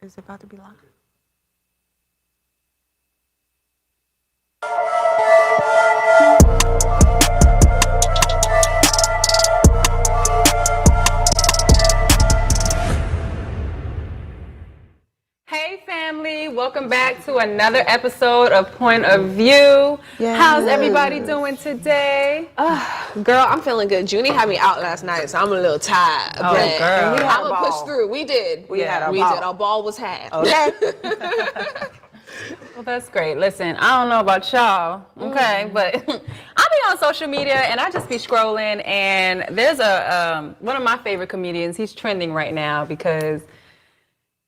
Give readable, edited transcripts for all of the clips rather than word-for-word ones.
Is it about to be live? Hey family, welcome back to another episode of Point of View. Yes. How's everybody doing today? Girl, I'm feeling good. Junie had me out last night, so I'm a little tired. Oh, but girl. I'm going to push through. We did. We had a ball. did. Our ball was had. Okay. Well, that's great. Listen, I don't know about y'all, okay, but I be on social media and I just be scrolling, and there's one of my favorite comedians. He's trending right now because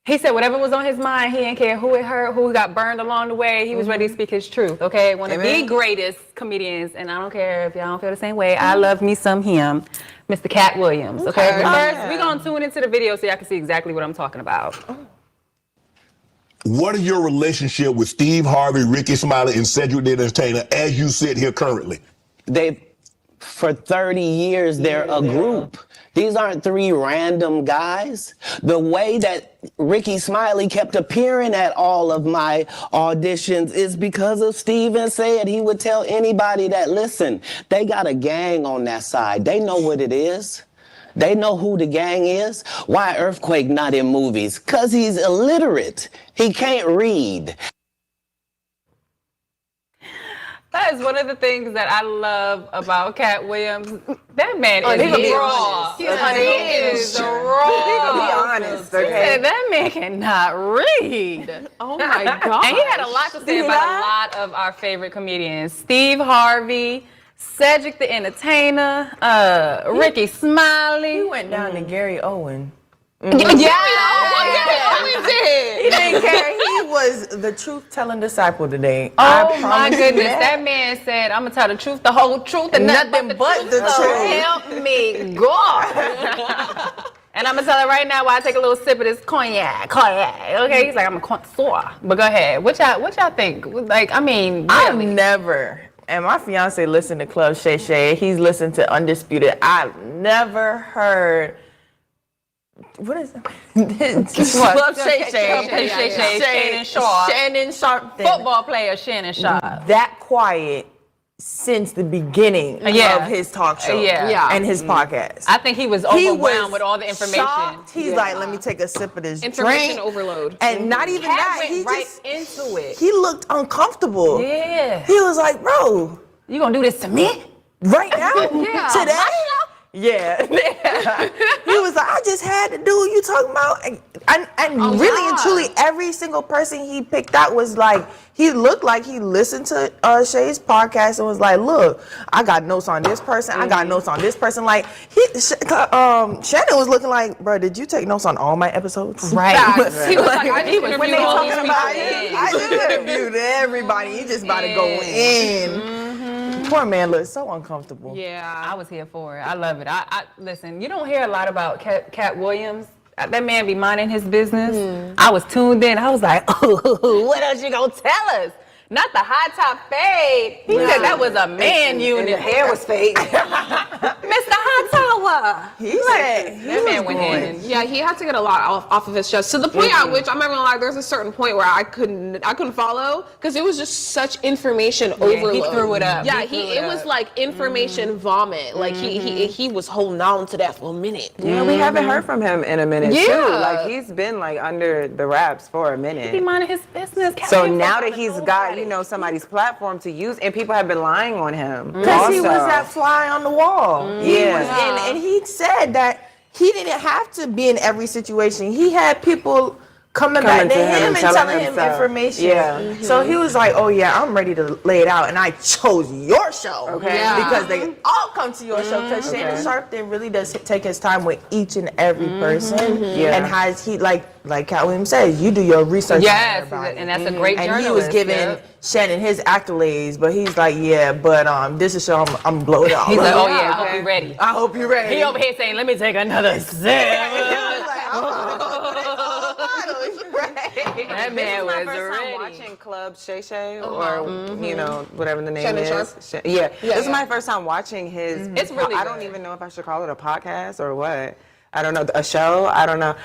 he said whatever was on his mind, he didn't care who it hurt, who got burned along the way. He was ready to speak his truth, okay? One of the greatest comedians, and I don't care if y'all don't feel the same way. I love me some him, Mr. Cat Williams, okay? But first, we're going to tune into the video so y'all can see exactly what I'm talking about. What are your relationship with Steve Harvey, Ricky Smiley, and Cedric the Entertainer as you sit here currently? For 30 years, they're a group. These aren't three random guys. The way that Ricky Smiley kept appearing at all of my auditions is because of Steven said he would tell anybody that, listen, they got a gang on that side. They know what it is. They know who the gang is. Why Earthquake not in movies? Because he's illiterate. He can't read. That is one of the things that I love about Cat Williams. That man is raw. He is raw. He can be honest, okay? That man cannot read. Oh my God. And he had a lot to say about a lot of our favorite comedians. Steve Harvey, Cedric the Entertainer, Ricky Smiley. He went down to Gary Owen. Yeah. We did. He didn't care. He was the truth-telling disciple today. Oh my goodness. That man said, I'm going to tell the truth, the whole truth, and nothing but the truth. So help me God. And I'm going to tell her right now while I take a little sip of this cognac. Okay? He's like, I'm a connoisseur. But go ahead. What y'all think? Like, I mean, really. I've never, and my fiance listened to Club Shay Shay. He's listened to Undisputed. I've never heard. What is it? Club Shay Shay. Shannon Shar. Shannon Shar. Football player Shannon Shar. That quiet since the beginning of his talk show and his podcast. I think he was overwhelmed with all the information. Shocked. He's like, let me take a sip of this Information drink. overload. And not even that. He He right just into it. He looked uncomfortable. Yeah. He was like, bro, You gonna do this to me? right now? Today? Yeah. He was like, I just had to do what you talking about. And really and truly, every single person he picked out was like, he looked like he listened to Shay's podcast and was like, look, I got notes on this person. I got notes on this person. Like, Shannon was looking like, bro, did you take notes on all my episodes? Right. He was like, I just when they interviewed talking all about these people. I just interviewed everybody. You just about to go in. Poor man looked so uncomfortable. Yeah. I was here for it. I love it. I listen, you don't hear a lot about Cat Williams. That man be minding his business. I was tuned in. I was like, oh, what else you gonna tell us? Not the high top fade. He said that was a man unit. And the hair was fake. Mr. High Tower. He said That man went in. Yeah, he had to get a lot off of his chest to the point at which I'm not gonna lie. There's a certain point where I couldn't follow because it was just such information overload. He threw it up. Yeah, it was like information vomit. Like he was holding on to that for a minute. Yeah, we haven't heard from him in a minute too. Yeah. Like he's been like under the wraps for a He minute. minding his business. So now that he's got, somebody's platform to use, and people have been lying on him. Because he was that fly on the wall. And he said that he didn't have to be in every situation. He had people coming back to him and telling him information. Yeah. So he was like, oh yeah, I'm ready to lay it out. And I chose your show. Okay. Yeah. Because they all come to your show. Because Shannon Sharpton really does take his time with each and every person. Yeah. And has he, like Cat Williams says, you do your research on everybody. And that's a great journalist. And he was giving Shannon his accolades, but he's like, yeah, but this is show I'm gonna blow it off. He's like, oh yeah, I hope you're ready. I hope you're ready. He over here saying, let me take another sip. That man was This is my first time ready. watching Club Shay Shay or whatever the name Shannon is. Shar? This is my first time watching his. It's really I don't good. even know if I should call it a podcast or what. I don't know, a show. I don't know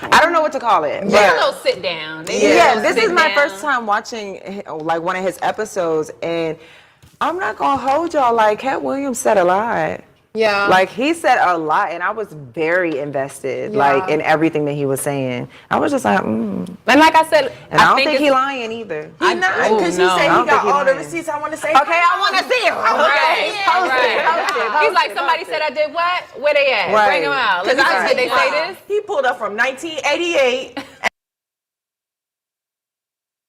what to call it. Just but- a little sit down. Yeah, this Sit is my down. first time watching like one of his episodes, and I'm not gonna hold y'all. Like, Cat Williams said a lot. Yeah. Like, he said a lot, and I was very invested, like, in everything that he was saying. I was just like, And like I said, And I don't think it's- he lying either. He not, because no. he said I don't he got think he all the lying. receipts. I want to say. Okay, I want to see him. Right, right. He's like, somebody said I did what? Where they at? Right. Bring them out. Let's Right. see. Did they say this? He pulled up from 1988.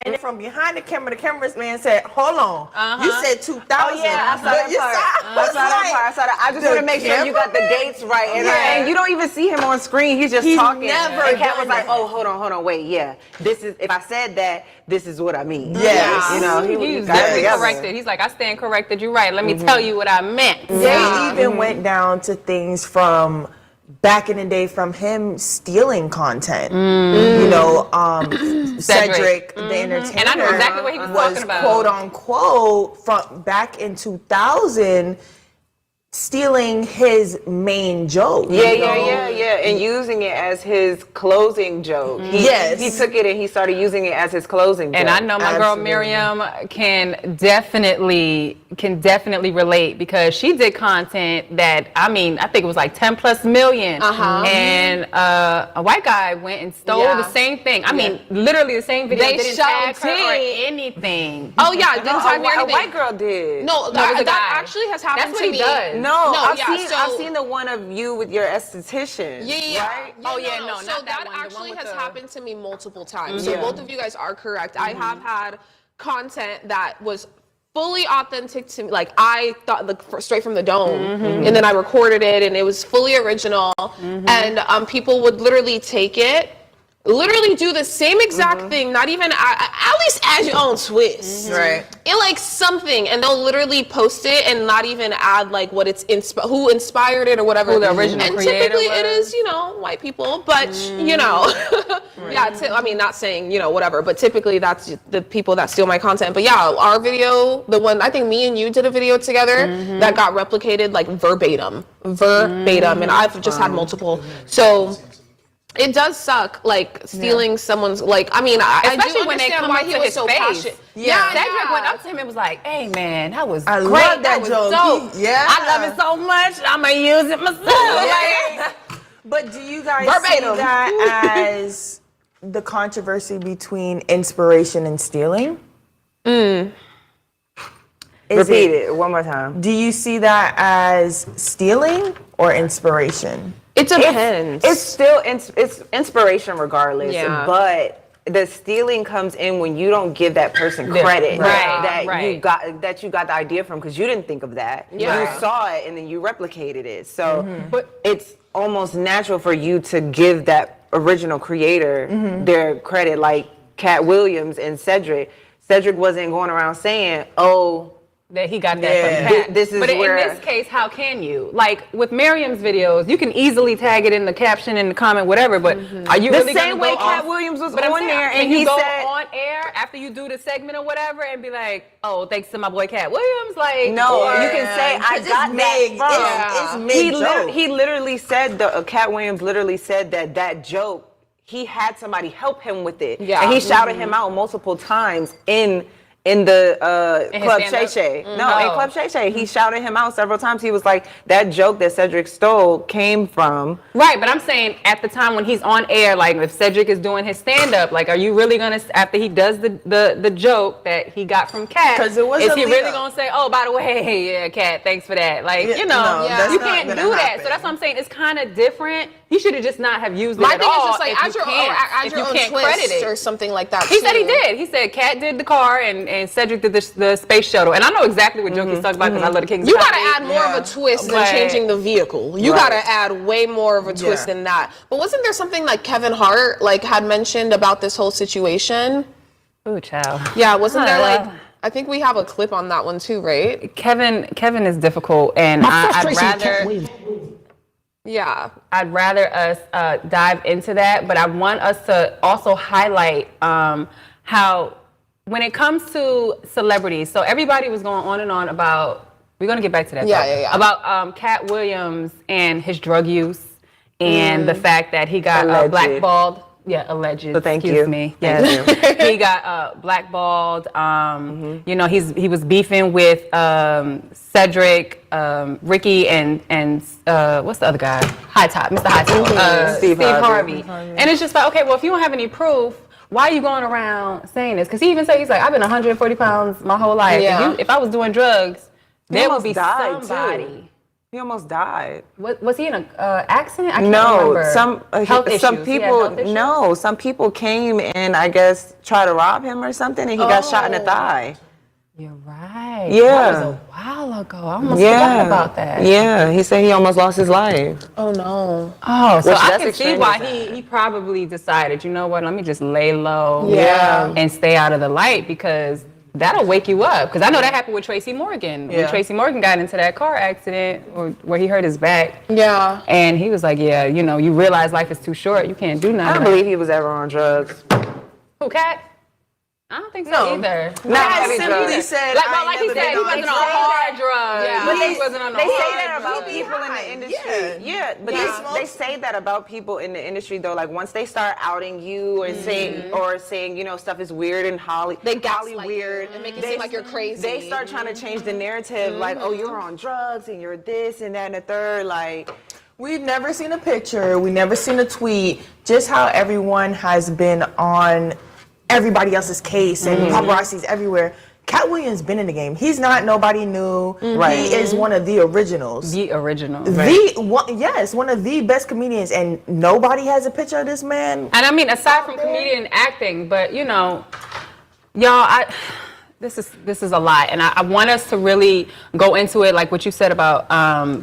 And then from behind the cameraman said, "Hold on, you said 2000." Oh, yeah, I saw that You part. I saw I saw that. I just want to make sure you got the dates right. And you don't even see him on screen. He's just talking. never and Cat was done like, that. "Oh, hold on, wait, yeah. This is, if I said that, this is what I mean." Yes. You know, He he was got it very together. corrected. He's like, I stand corrected. You're right. Let me tell you what I meant. They even went down to things from back in the day, from him stealing content. You know, Cedric, the entertainer, And I know exactly what he was talking about. quote unquote from back in 2000, stealing his main joke. Yeah, and using it as his closing joke. Yes. He took it and he started using it as his closing joke. And I know my girl Absolutely. Miriam can definitely relate, because she did content that, I mean, I think it was like 10 plus million. And a white guy went and stole the same thing. I mean, literally the same video. They didn't tag her or shouted. anything. Oh yeah, it didn't tag me or a anything. white girl did. No, it was that a guy. actually has happened That's to what he me. does. No, I've so- seen the one of you with your esthetician. Yeah. Right? Oh, yeah, no, So not that that one, the actually one with has the- happened to me multiple times. So both of you guys are correct. I have had content that was fully authentic to me. Like, I thought, straight from the dome, and then I recorded it, and it was fully original. And people would literally take it, literally do the same exact thing, not even at least add your own twist, Right. And like something, and they'll literally post it and not even add like what it's who inspired it or whatever. Who the original and creator typically it was. is, white people, but you know, I mean, not saying whatever, but typically that's the people that steal my content. But yeah, our video, the one I think me and you did a video together that got replicated like verbatim, and I've just had multiple. So. It does suck, like stealing someone's. Like, I mean, I do Especially when they understand come why up he to was his so face. passionate. Cedric went up to him and was like, "Hey man, that was I great. love that was joke. dope. I love it so much. I'm gonna use it myself." Like, But do you guys Verbatim. see that as the controversy between inspiration and stealing? Repeat it one more time. Do you see that as stealing or inspiration? It depends. It's still it's inspiration regardless, Yeah. but the stealing comes in when you don't give that person credit that you got the idea from, because you didn't think of that. Yeah. You saw it and then you replicated it. So but it's almost natural for you to give that original creator their credit, like Cat Williams and Cedric. Cedric wasn't going around saying, "Oh, that he got that Yeah. from Kat. This is but where- in this case, how can you? Like with Miriam's videos, you can easily tag it in the caption, in the comment, whatever. But are you The really same gonna way go Cat off- Williams was But I'm on saying, there can and you he go said- on air after you do the segment or whatever and be like, "Oh, thanks to my boy Cat Williams." Like, No, or- you can say, "I It's got mid- that from." it's mid-joke. He literally said, Cat Williams literally said that joke, he had somebody help him with it. Yeah. And he shouted him out multiple times in the In his Club stand-up? Shay Shay. No, Oh. in Club Shay Shay. He shouted him out several times. He was like, that joke that Cedric stole came from. Right, but I'm saying at the time when he's on air, like if Cedric is doing his stand-up, like are you really gonna, after he does the joke that he got from Kat, 'Cause it was is a he lead really up. gonna say, "Oh, by the way, yeah, Kat, thanks for that"? Like, Yeah, you know, no, that's you not can't gonna do that. happen. So that's what I'm saying. It's kind of different. You should have just not have used it My at thing is all just like if add you your can't, if you own can't credit twist it. or something like that. He said he too. did. He said Kat did the car and Cedric did the space shuttle. And I know exactly what joke he's talking about because I love the King's You gotta Comedy. add more of a twist than Right. changing the vehicle. You gotta add way more of a twist than that. But wasn't there something like Kevin Hart had mentioned about this whole situation? Ooh, child. Yeah, wasn't there Uh, I think we have a clip on that one too, right? Kevin is difficult, and I'd rather us dive into that, but I want us to also highlight how when it comes to celebrities, so everybody was going on and on about, we're going to get back to that. Yeah. About Cat Williams and his drug use and the fact that he got Alleged. blackballed. Yeah, alleged. So thank Excuse you. me. Yes. He got blackballed. You know, he was beefing with Cedric, Ricky, and what's the other guy? High Top, Mr. High Top, Steve Harvey. And it's just like, okay, well, if you don't have any proof, why are you going around saying this? Because he even said, he's like, I've been 140 pounds my whole life. Yeah. If I was doing drugs, there would be died, somebody. too. He almost died. Was he in an accident? I can't No, remember. some health issues. some He had people. health issues? No, some people came and I guess tried to rob him or something, and he got shot in the thigh. You're right. Yeah. That was a while ago. I almost forgot about that. Yeah, he said he almost lost his life. Oh no. Oh, so Which I that's can see extremely why sad. he probably decided, you know what, let me just lay low Yeah. and stay out of the light, because that'll wake you up. Because I know that happened with Tracy Morgan. When Yeah. Tracy Morgan got into that car accident where he hurt his back. Yeah. And he was like, yeah, you know, you realize life is too short. You can't do I nothing. don't believe he was ever on drugs. Who, Cat? I don't think so No. either. Not I heavy simply drugs. said, Like he never said, been he on wasn't on drugs. hard drugs. Yeah. But But he wasn't on They say hard that about drugs. people in the industry. Yeah, but Yeah. they say that about people in the industry though. Like once they start outing you or saying you know stuff is weird and They gaslight Holly you weird and make you seem like you're crazy. They start trying to change the narrative, like oh you're on drugs and you're this and that and the third. Like We've never seen a picture. We never seen a tweet. Just how everyone has been on everybody else's case and paparazzi's everywhere. Cat Williams been in the game. He's not nobody new. Right. He is one of the originals. The original. One of the best comedians, and nobody has a picture of this man. And I mean, aside from comedian acting, but you know, y'all, this is a lot, and I want us to really go into it, like what you said about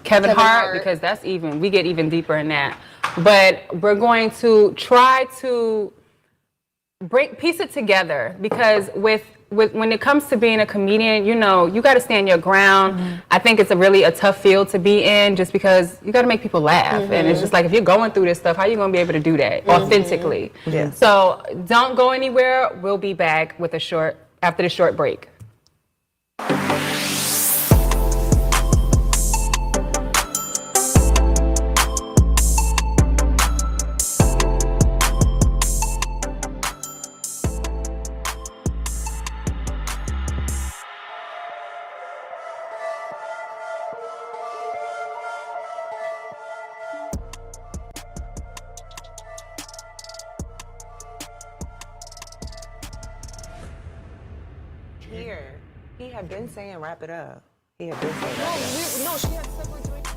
Kevin Hart, because we get even deeper in that. But we're going to try to piece it together, because when it comes to being a comedian, you know, you got to stand your ground. I think it's a tough field to be in, just because you got to make people laugh. And it's just like, if you're going through this stuff, how are you going to be able to do that authentically? Yeah. So don't go anywhere. We'll be back with after the short break. here, he had been saying wrap it up. He had been saying wrap it up. No, she had separate drinks.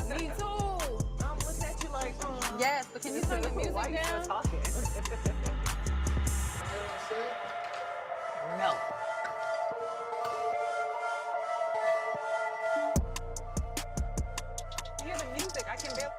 Me too. I'm looking at you like, Yes, but can you turn the music down? no. You hear the music? I can barely.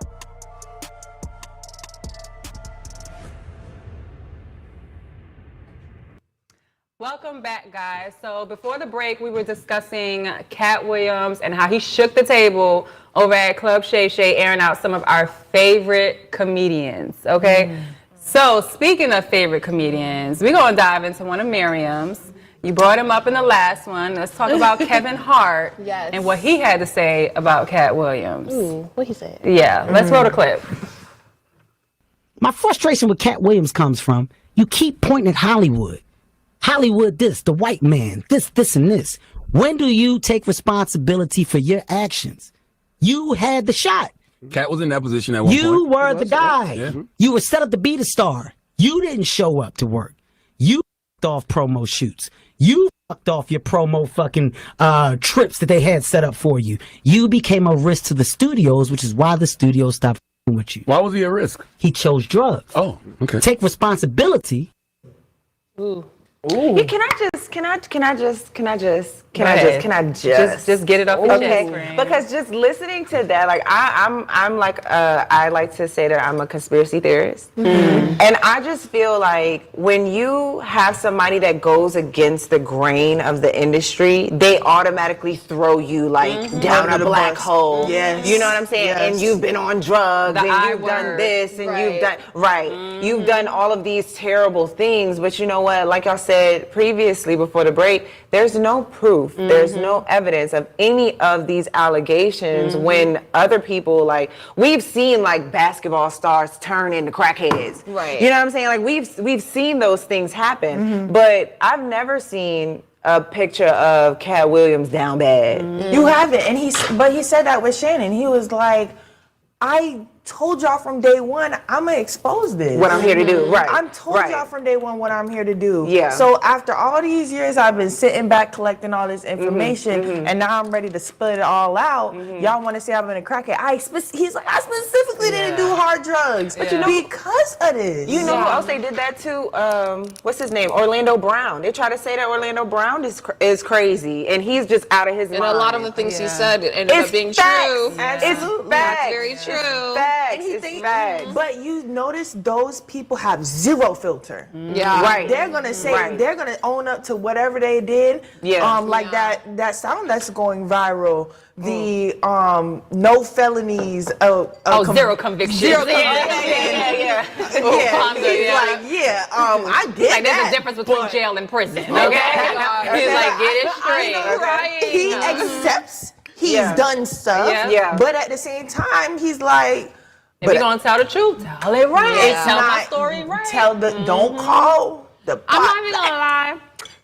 Welcome back, guys. So before the break, we were discussing Cat Williams and how he shook the table over at Club Shay Shay, airing out some of our favorite comedians, okay? So speaking of favorite comedians, we're going to dive into one of Miriam's. You brought him up in the last one. Let's talk about Kevin Hart and what he had to say about Cat Williams. What he said? Yeah, let's roll the clip. My frustration with Cat Williams comes from, you keep pointing at Hollywood. Hollywood this, the white man, this, and this. When do you take responsibility for your actions? You had the shot. Cat was in that position at one point. You were the guy. Yeah. You were set up to be the star. You didn't show up to work. You fucked off promo shoots. You fucked off your promo fucking trips that they had set up for you. You became a risk to the studios, which is why the studios stopped fucking with you. Why was he a risk? He chose drugs. Oh, okay. Take responsibility. Yeah, can I just get it off your okay, chest, friend. because just listening to that, like I'm like I like to say that I'm a conspiracy theorist, and I just feel like when you have somebody that goes against the grain of the industry, they automatically throw you like down Under a the black bus. hole. Yes. You know what I'm saying? Yes. And you've been on drugs, The and I you've done word. this, and you've done you've done all of these terrible things. But you know what? Like I said previously before the break, there's no proof. There's no evidence of any of these allegations when other people, like, we've seen like basketball stars turn into crackheads. Right. You know what I'm saying? Like we've seen those things happen, but I've never seen a picture of Cat Williams down bad. You haven't, and but he said that with Shannon. He was like, I told y'all from day one, I'm gonna expose this. What I'm here to do, right? I'm told y'all from day one what I'm here to do. Yeah. So after all these years, I've been sitting back collecting all this information, and now I'm ready to split it all out. Y'all want to say I've been a crackhead? He's like, I specifically didn't do hard drugs, but because of this. You know who else they did that to? What's his name? Orlando Brown. They try to say that Orlando Brown is crazy, and he's just out of his mind. And a lot of the things he said ended up being true. It's facts. That's very true. It's facts. But you notice those people have zero filter. Yeah. Right. They're gonna say they're gonna own up to whatever they did. Like that sound that's going viral. The no felonies. Zero convictions. Zero Yeah. I did Like, there's that. a difference between jail and prison, okay? He's like, get it straight. He accepts he's done stuff. Yeah. But at the same time, he's like, If you're gonna tell the truth, tell it right. it's Tell my not story right. Tell the don't call the. I'm not even gonna lie.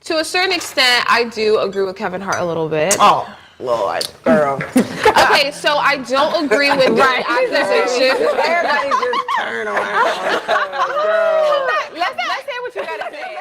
To a certain extent, I do agree with Kevin Hart a little bit. Oh Lord, girl. Okay, so I don't agree with the accusation. Everybody just turn around. Let's hear what you gotta say.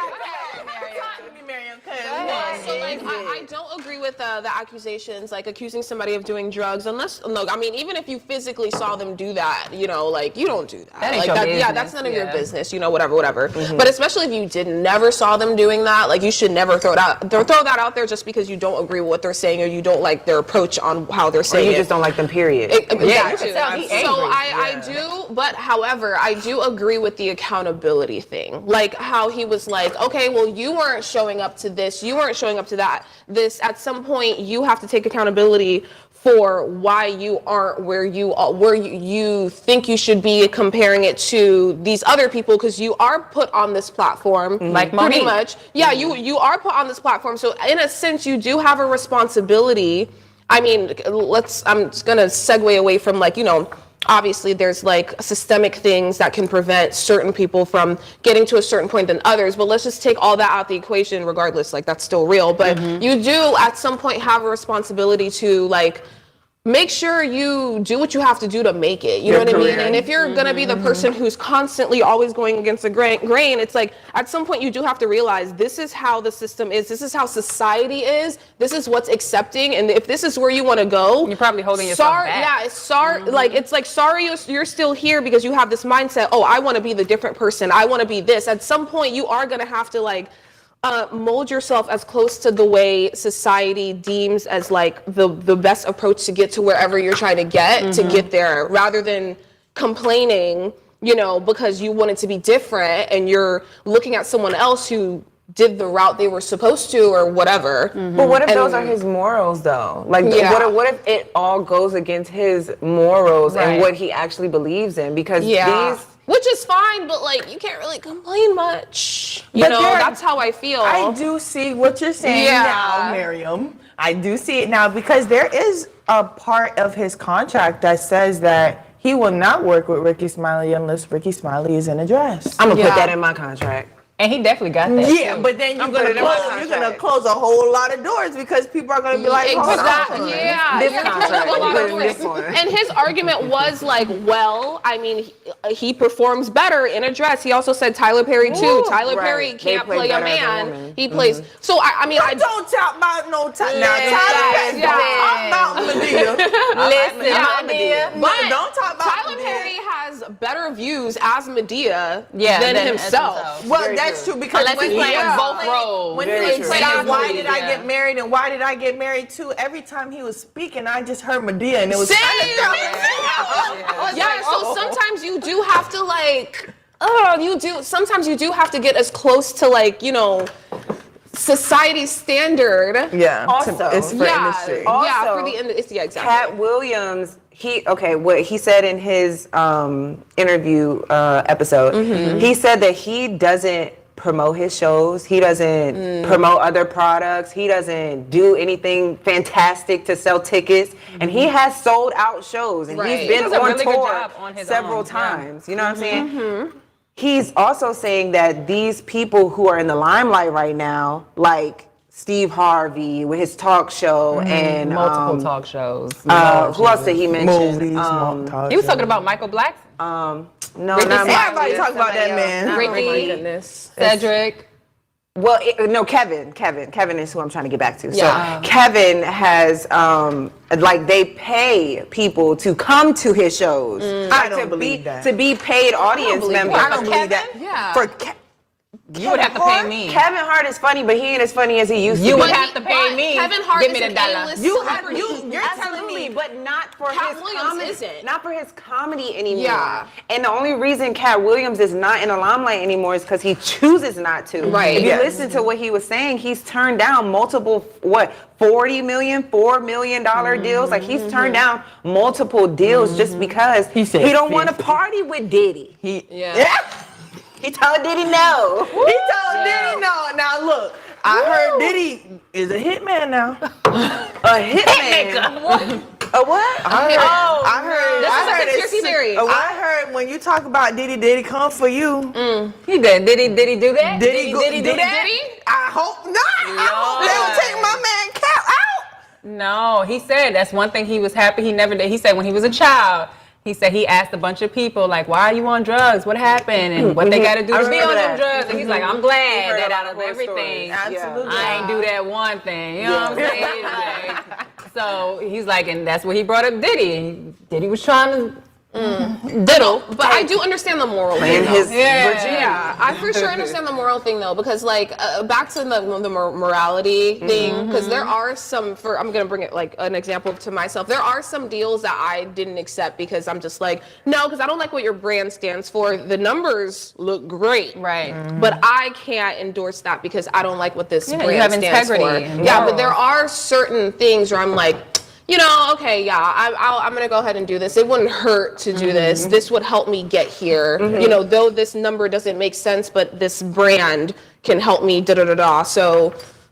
So like, I don't agree with the accusations, like accusing somebody of doing drugs, unless, look, I mean, even if you physically saw them do that, you know, like, you don't do that. That ain't like your that, business. yeah, that's none of your business, you know, whatever. But especially if you never saw them doing that, like, you should never throw that out there just because you don't agree with what they're saying or you don't like their approach on how they're saying You it. just don't like them, period. That too. he's angry. So I do, but however, I do agree with the accountability thing. Like how he was like, okay, well, you weren't showing up to this, you weren't showing up to that. This, at some point, you have to take accountability for why you aren't where you think you should be, comparing it to these other people, because you are put on this platform, Like pretty Monique. much. Yeah, you are put on this platform. So in a sense, you do have a responsibility. I mean, I'm just gonna segue away from, like, you know, obviously there's like systemic things that can prevent certain people from getting to a certain point than others, but let's just take all that out the equation regardless, like that's still real. But you do at some point have a responsibility to, like, make sure you do what you have to do to make it. You know what I mean? And if you're going to be the person who's constantly always going against the grain, it's like at some point you do have to realize this is how the system is. This is how society is. This is what's accepting. And if this is where you want to go, You're probably holding yourself back. Yeah, it's sorry. Like, it's like, sorry, you're still here because you have this mindset. Oh, I want to be the different person. I want to be this. At some point you are going to have to, like, mold yourself as close to the way society deems as, like, the best approach to get to wherever you're trying to get there, rather than complaining, you know, because you want it to be different and you're looking at someone else who did the route they were supposed to or whatever. But what if those are his morals, though? Like, what if it all goes against his morals and what he actually believes in? Because these... Which is fine, but, like, you can't really complain much. You know, that's how I feel. I do see what you're saying now, Miriam. I do see it now, because there is a part of his contract that says that he will not work with Ricky Smiley unless Ricky Smiley is in a dress. I'm going to put that in my contract. And he definitely got that. Yeah, too. but then you're put it in my gonna contract. close a whole lot of doors because people are gonna be like, hold Exactly. on. Yeah. This you're gonna contract, close a lot of you put it in doors. this one. And his argument was like, well, I mean, he performs better in a dress. He also said Tyler Perry too. Ooh, Tyler right. Perry They can't play play a better as a man. woman. He plays. So I mean, I Don't talk about no time. Now, Yeah, Tyler Perry, yeah. don't talk about Medea. Listen, Yeah, Medea. But Don't talk about Tyler Medea. Perry has better views as Medea Yeah, than than himself. himself. Well, Very that's true. true because Unless when he's playing Yeah. both roles. When he Very was true. saying, why Exactly, did I yeah. get married and why did I get married too? Every time he was speaking, I just heard Medea and it was Same. kind Yeah, so sometimes you do have to like, sometimes you do have to get as close to like, society standard. Yeah. Also, it's for Yeah, industry. yeah, Also, for the industry, yeah, exactly. Cat Williams, what he said in his interview episode, he said that he doesn't promote his shows. He doesn't promote other products. He doesn't do anything fantastic to sell tickets. And he has sold out shows. And Right. he's He been does a on really good tour job on his several own, yeah. times. You know what I'm saying? He's also saying that these people who are in the limelight right now, like Steve Harvey with his talk show and Multiple talk shows. who else did he mention? Movies, He was talking about Michael Black, No, Ricky not Everybody Michael, talk about that somebody man. else. Oh my Ricky, goodness. Cedric. Well, no, Kevin is who I'm trying to get back to. Yeah. So Kevin has, they pay people to come to his shows. I don't believe that. To be paid audience believe members. that. I don't believe that. Yeah. For You would have to pay me. Kevin Hart is funny, but he ain't as funny as he used to You be. would have to pay me. Kevin Hart Give is me an the dollar. A-list You have- celebrity. you're telling me, but not for Cat his Williams comedy. isn't. Not for his comedy anymore. Yeah. And the only reason Cat Williams is not in the limelight anymore is because he chooses not to. Right. If you Yes. listen to what he was saying, he's turned down multiple $4 million deals. Like he's turned down multiple deals just because He said he don't want to 50. party with Diddy. Yeah. He told Diddy no. He told Diddy no. Now look, I heard Diddy is a hitman now. A hitman. A what? I heard. This I is a heard conspiracy theory. I heard when you talk about Diddy come for you. He did. Did he do that? Diddy Did he do that? Diddy? I hope not. I hope they don't take my man Cap out. No, he said that's one thing he was happy he never did. He said when he was a child, he said he asked a bunch of people like, "Why are you on drugs? What happened? And what they got to do I to be on remember them that. drugs?" And he's like, "I'm glad heard that a out lot of of everything, stories. Absolutely. I ain't do that one thing." You know what I'm saying? Like, so he's like, and that's what he brought up Diddy. And Diddy was trying to Diddle, but I do understand the moral thing. And though. his Yeah, I for sure understand the moral thing though, because like back to the morality thing, because there are some. I'm gonna bring it like an example to myself. There are some deals that I didn't accept because I'm just like, no, because I don't like what your brand stands for. The numbers look great, Right. but I can't endorse that because I don't like what this Yeah, brand you have stands integrity for. and Yeah, but morals. there are certain things where I'm like, okay, yeah, I'm gonna go ahead and do this. It wouldn't hurt to do this. This would help me get here. Though this number doesn't make sense, but this brand can help me. So, How'd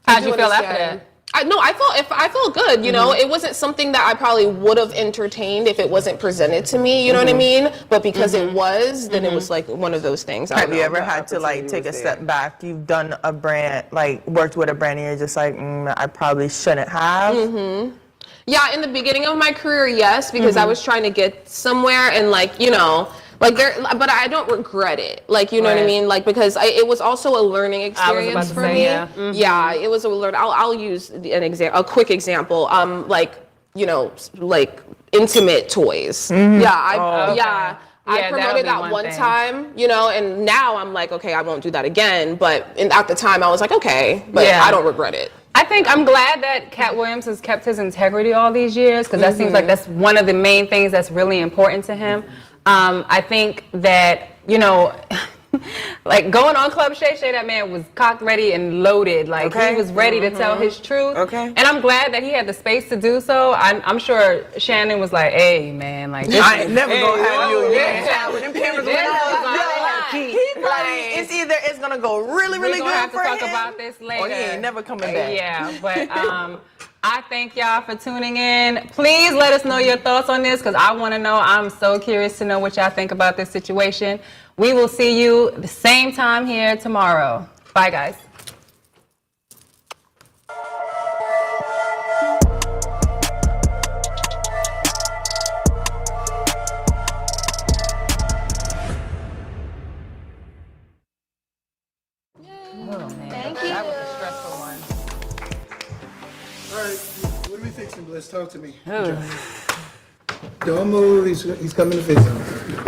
I you do feel after understand. that? I felt good. It wasn't something that I probably would have entertained if it wasn't presented to me. You know what I mean? But because it was, then it was like one of those things. I don't Have you know. ever had to like take a step back? You've done a brand, like worked with a brand, and you're just like, I probably shouldn't have. Yeah, in the beginning of my career, yes, because I was trying to get somewhere and but I don't regret it. Like, you know what I Right. mean? Like, because it was also a learning experience about to for say, me. yeah. Yeah, it was a learn. I'll use a quick example. Like intimate toys. Yeah, I Yeah, that would promoted be that one one thing. time, and now I'm like, okay, I won't do that again. But at the time, I was like, okay, but Yeah. I don't regret it. I think I'm glad that Cat Williams has kept his integrity all these years because that seems like that's one of the main things that's really important to him. I think that, like going on Club Shay Shay, that man was cocked, ready, and loaded. Like he was ready to tell his truth. Okay. And I'm glad that he had the space to do so. I'm sure Shannon was like, "Hey, man, like this I ain't never gonna have you again. Them cameras went It's either it's gonna go really, really We're good gonna have to for talk him, about this later. or he ain't never coming back. Yeah, but I thank y'all for tuning in. Please let us know your thoughts on this because I want to know. I'm so curious to know what y'all think about this situation. We will see you the same time here tomorrow. Bye, guys. That was a stressful one. All right, what are we fixing, Bliss? Talk to me. Don't move. He's coming to fix him.